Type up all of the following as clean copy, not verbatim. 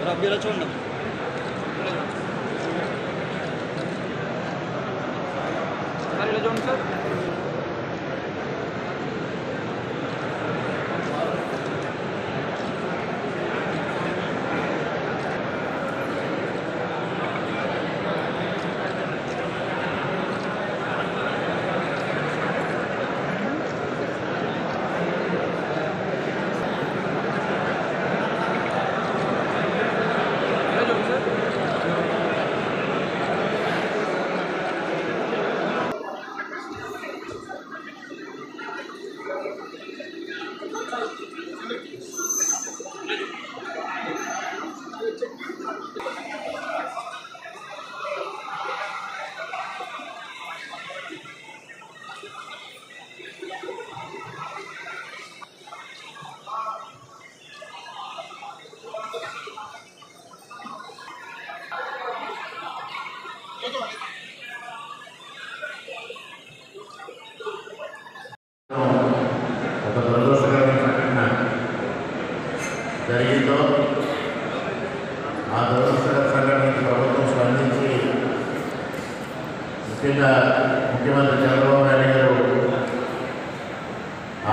రబ్బీలో చూడండి సార్. ఒక దురదృష్టకరమైన సంఘటన జరిగిందో ఆ దురదృష్టకర సంఘటనకి ప్రభుత్వం స్పందించి ముఖ్యంగా ముఖ్యమంత్రి చంద్రబాబు నాయుడు గారు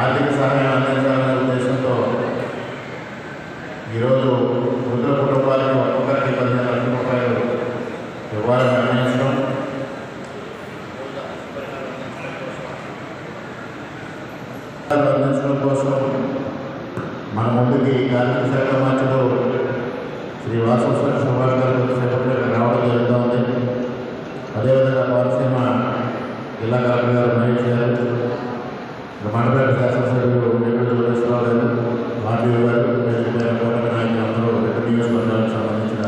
ఆర్థిక సహాయం అందించాలనే ఉద్దేశంతో ఈరోజు వృద్ధ కుటుంబాలకు ఒక్కొక్కరికి 15 లక్షల రూపాయలు ఇవ్వాలని నిర్ణయించడం, అందించడం కోసం మన ముందుకి కార్మిక శాఖ మంత్రులు శ్రీ వాసవ సుభాష్ గారు సేపట్లో రావడం జరుగుతుంది. అదేవిధంగా కోనసీమ జిల్లా కలెక్టర్ గారు మహేష్ గారు, మండపేట శాసనసభ్యులు వెంకటేశ్వరరావు గారు, లాంటి గారు, కూటమి నాయకులు అందరూ రెండు నియోజకవర్గాలకు సంబంధించిన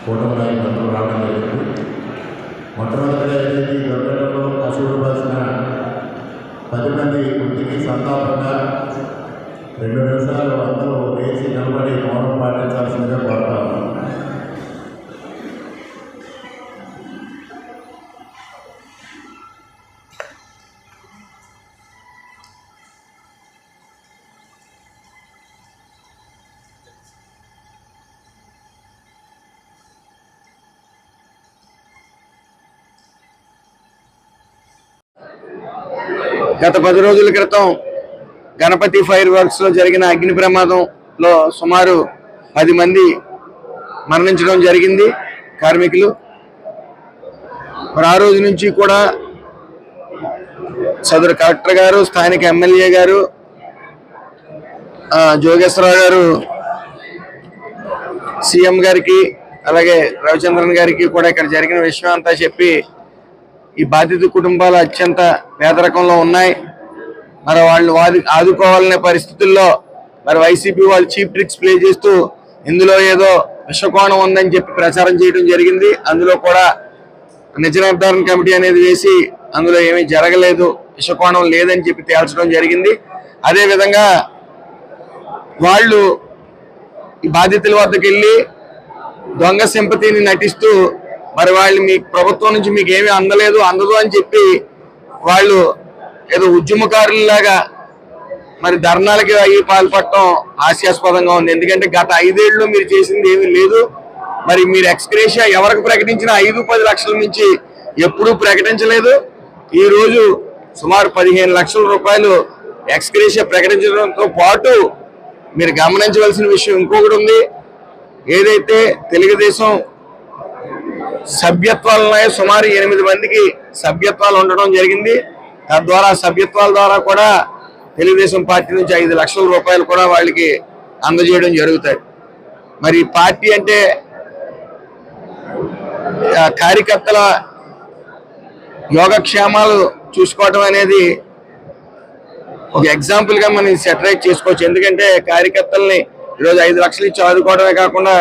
కూటమి నాయకులు అందరూ రావడం జరిగింది. మొట్టమొదటిగా ఏదైతే ఈ ఘటనలో అసూరుపాల్సిన 10 మంది వృత్తికి సంతాపంగా 2 నిమిషాలు అందరూ లేచి నిలబడి మౌనం పాటించాల్సిందిగా కోరుతాము. గత 10 రోజుల క్రితం గణపతి ఫైర్ వర్క్స్ లో జరిగిన అగ్ని ప్రమాదంలో సుమారు 10 మంది మరణించడం జరిగింది కార్మికులు. మరి ఆ రోజు నుంచి కూడా సదరు కలెక్టర్ గారు, స్థానిక ఎమ్మెల్యే గారు, జోగేశ్వరరావు గారు సీఎం గారికి అలాగే రవిచంద్రన్ గారికి కూడా ఇక్కడ జరిగిన విషయం అంతా చెప్పి ఈ బాధిత కుటుంబాలు అత్యంత పేదరికంలో ఉన్నాయి, మరి వాళ్ళు ఆదుకోవాలనే పరిస్థితుల్లో మరి వైసీపీ వాళ్ళు చీప్ ట్రిక్స్ ప్లే చేస్తూ ఇందులో ఏదో విషకోణం ఉందని చెప్పి ప్రచారం చేయడం జరిగింది. అందులో కూడా నిజ నిర్ధారణ కమిటీ అనేది వేసి అందులో ఏమీ జరగలేదు, విషకోణం లేదని చెప్పి తేల్చడం జరిగింది. అదేవిధంగా వాళ్ళు ఈ బాధితుల వద్దకు వెళ్ళి దొంగ సింపతిని నటిస్తూ మరి వాళ్ళు మీ ప్రభుత్వం నుంచి మీకు ఏమీ అందదు అని చెప్పి వాళ్ళు ఏదో ఉద్యమకారులాగా మరి ధర్నాలకి అయ్యి పాల్పడటం హాస్యాస్పదంగా ఉంది. ఎందుకంటే గత 5 ఏళ్ళు మీరు చేసింది ఏమీ లేదు. మరి మీరు ఎక్స్గ్రేషియా ఎవరికి ప్రకటించిన 5-10 లక్షల నుంచి ఎప్పుడూ ప్రకటించలేదు. ఈ రోజు సుమారు 15 లక్షల రూపాయలు ఎక్స్గ్రేషియా ప్రకటించడంతో పాటు మీరు గమనించవలసిన విషయం ఇంకొకటి ఉంది. ఏదైతే తెలుగుదేశం సభ్యత్వాలు ఉన్నాయో సుమారు 8 మందికి సభ్యత్వాలు ఉండడం జరిగింది. తద్వారా సభ్యత్వాల ద్వారా కూడా తెలుగుదేశం పార్టీ నుంచి 5 లక్షల రూపాయలు కూడా వాళ్ళకి అందజేయడం జరుగుతాయి. మరి పార్టీ అంటే కార్యకర్తల యోగక్షేమాలు చూసుకోవటం అనేది ఒక ఎగ్జాంపుల్ గా మనం సెటరైట్ చేసుకోవచ్చు. ఎందుకంటే కార్యకర్తల్ని ఈరోజు 5 లక్షలు ఇచ్చి ఆదుకోవడమే కాకుండా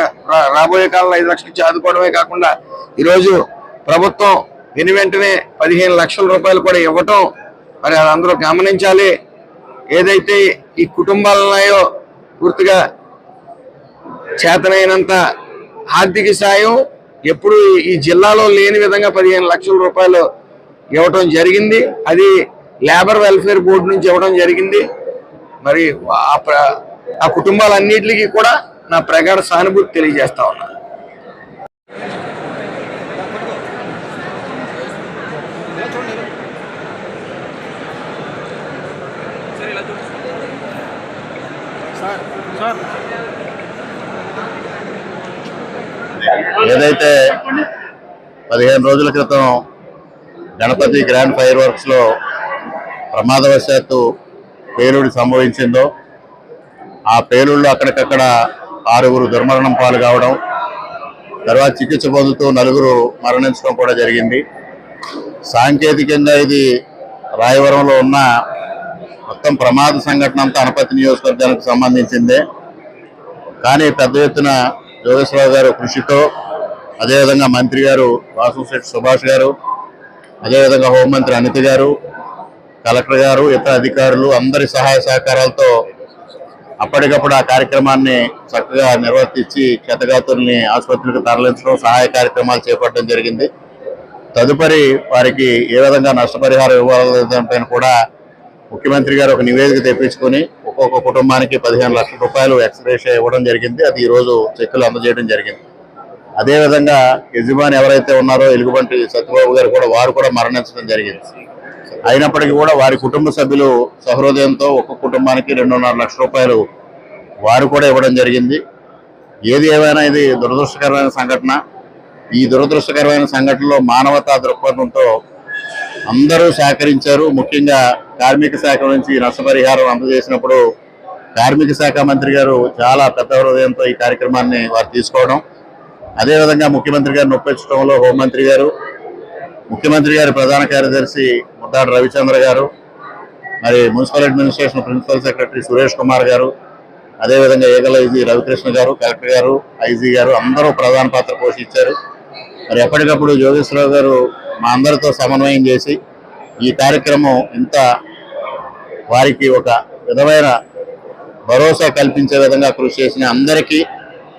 రాబోయే కాలంలో 5 లక్షలు ఇచ్చి ఆదుకోవడమే కాకుండా ఈరోజు ప్రభుత్వం వెంటనే 15 లక్షల రూపాయలు కూడా ఇవ్వటం మరి అది అందరూ గమనించాలి. ఏదైతే ఈ కుటుంబాలు ఉన్నాయో పూర్తిగా చేతనైనంత ఆర్థిక సాయం ఎప్పుడు ఈ జిల్లాలో లేని విధంగా 15 లక్షల రూపాయలు ఇవ్వటం జరిగింది. అది లేబర్ వెల్ఫేర్ బోర్డు నుంచి ఇవ్వడం జరిగింది. మరి ఆ కుటుంబాలన్నిటికీ కూడా నా ప్రగాఢ సానుభూతి తెలియజేస్తా ఉన్నా. ఏదైతే 15 రోజుల క్రితం గణపతి గ్రాండ్ ఫైర్ వర్క్స్ లో ప్రమాదవశాత్తు పేలుడు సంభవించిందో ఆ పేలుళ్ళు అక్కడికక్కడ 6 దుర్మరణం పాలు కావడం, తర్వాత చికిత్స పొందుతూ 4 మరణించడం కూడా జరిగింది. సాంకేతికంగా ఇది రాయవరంలో ఉన్న మొత్తం ప్రమాద సంఘటన అంతా అనపర్తి నియోజకవర్గానికి సంబంధించిందే. కానీ పెద్ద ఎత్తున జోగేశ్వరరావు గారు కృషితో, అదేవిధంగా మంత్రి గారు వాసంశెట్టి సుభాష్ గారు, అదేవిధంగా హోంమంత్రి అనిత గారు, కలెక్టర్ గారు, ఇతర అధికారులు అందరి సహాయ సహకారాలతో అప్పటికప్పుడు ఆ కార్యక్రమాన్ని చక్కగా నిర్వర్తించి క్షతగాతుల్ని ఆసుపత్రికి తరలించడం, సహాయ కార్యక్రమాలు చేపట్టడం జరిగింది. తదుపరి వారికి ఏ విధంగా నష్టపరిహారం ఇవ్వాలనేదానిపైన కూడా ముఖ్యమంత్రి గారు ఒక నివేదిక తెప్పించుకొని ఒక్కొక్క కుటుంబానికి 15 లక్షల రూపాయలు ఎక్స్‌గ్రేషియా ఇవ్వడం జరిగింది. అది ఈరోజు చెక్కులు అందజేయడం జరిగింది. అదేవిధంగా యజమాని ఎవరైతే ఉన్నారో ఎలుగుబంటి సత్యబాబు గారు కూడా వారు కూడా మరణించడం జరిగింది. అయినప్పటికీ కూడా వారి కుటుంబ సభ్యులు సహృదయంతో ఒక్కొక్క కుటుంబానికి 2.5 లక్షల రూపాయలు వారు కూడా ఇవ్వడం జరిగింది. ఏది ఏమైనా ఇది దురదృష్టకరమైన సంఘటన. ఈ దురదృష్టకరమైన సంఘటనలో మానవతా దృక్పథంతో అందరూ సహకరించారు. ముఖ్యంగా కార్మిక శాఖ నుంచి నష్టపరిహారం అందజేసినప్పుడు కార్మిక శాఖ మంత్రి గారు చాలా పెద్ద హృదయంతో ఈ కార్యక్రమాన్ని వారు తీసుకోవడం, అదేవిధంగా ముఖ్యమంత్రి గారిని ఒప్పించడంలో హోంమంత్రి గారు, ముఖ్యమంత్రి గారి ప్రధాన కార్యదర్శి ముద్దాడు రవిచంద్ర గారు, మరి municipal administration principal secretary Suresh Kumar గారు, అదేవిధంగా ఏగల ఐజీ రవికృష్ణ గారు, కలెక్టర్ గారు, ఐజీ గారు అందరూ ప్రధాన పాత్ర పోషించారు. మరి ఎప్పటికప్పుడు జోగేశ్వరరావు గారు మా అందరితో సమన్వయం చేసి ఈ కార్యక్రమం ఇంత వారికి ఒక విధమైన భరోసా కల్పించే విధంగా కృషి చేసిన అందరికీ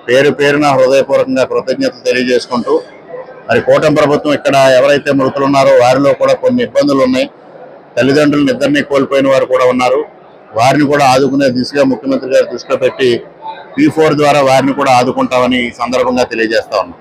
పేరు పేరున హృదయపూర్వకంగా కృతజ్ఞతలు తెలియజేసుకుంటూ, మరి కూటమి ప్రభుత్వం ఇక్కడ ఎవరైతే మృతులు ఉన్నారో వారిలో కూడా కొన్ని ఇబ్బందులు ఉన్నాయి. తల్లిదండ్రులను ఇద్దరిని కోల్పోయిన వారు కూడా ఉన్నారు. వారిని కూడా ఆదుకునే దిశగా ముఖ్యమంత్రి గారు దృష్టిలో పెట్టి P4 ద్వారా వారిని కూడా ఆదుకుంటామని ఈ సందర్భంగా తెలియజేస్తా ఉన్నాం.